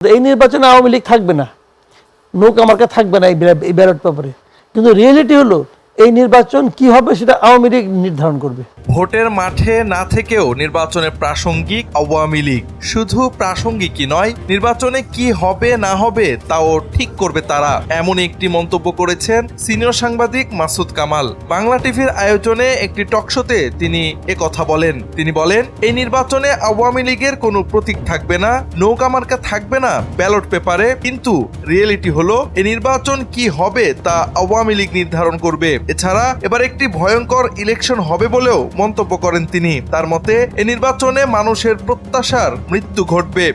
এই নির্বাচনে আওয়ামী লীগ থাকবে না, নৌকা মার্কা থাকবে না এই ব্যালট পেপারে, কিন্তু রিয়েলিটি হলো এই নির্বাচন কি হবে সেটা আওয়ামী লীগ নির্ধারণ করবে। ভোটের মাঠে না থেকেও নির্বাচনে প্রাসঙ্গিক আওয়ামী লীগ। শুধু প্রাসঙ্গিকই নয়, নির্বাচনে কি হবে না হবে তাও ঠিক করবে তারা, এমন একটি মন্তব্য করেছেন সিনিয়র সাংবাদিক মাসুদ কামাল। বাংলা টিভির আয়োজনে একটি টকশোতে তিনি একথা বলেন। তিনি বলেন, এই নির্বাচনে আওয়ামী লীগের কোনো প্রতীক থাকবে না, নৌকা মার্কা থাকবে না ব্যালট পেপারে, কিন্তু রিয়েলিটি হলো এই নির্বাচন কি হবে তা আওয়ামী লীগ নির্ধারণ করবে। এছাড়া এবার একটি ভয়ঙ্কর ইলেকশন হবে বলেও মন্তব্য করেন তিনি। তার মতে এই নির্বাচনে মানুষের প্রত্যাশার মৃত্যু ঘটবে।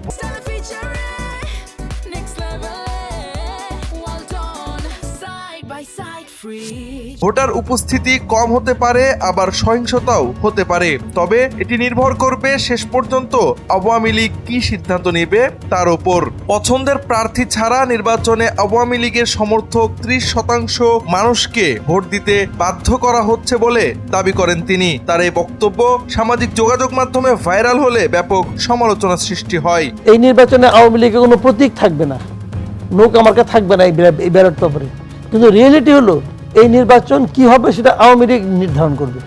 ভোটার উপস্থিতি কম হতে পারে, আবার সহিংসতাও হতে পারে, তবে এটি নির্ভর করবে শেষ পর্যন্ত আওয়ামী লীগ কি সিদ্ধান্ত নেবে তার উপর। পছন্দের প্রার্থী ছাড়া নির্বাচনে আওয়ামী লীগের সমর্থক 30% মানুষকে ভোট দিতে বাধ্য করা হচ্ছে বলে দাবি করেন তিনি। তার এই বক্তব্য সামাজিক যোগাযোগ মাধ্যমে ভাইরাল হলে ব্যাপক সমালোচনার সৃষ্টি হয়। এই নির্বাচনে আওয়ামী লীগের কোনো প্রতীক থাকবে না, নৌকা মার্কা থাকবে না এই ব্যালট পেপারে, কিন্তু রিয়েলিটি হলো এই নির্বাচন কি হবে সেটা আওয়ামী লীগ নির্ধারণ করবে।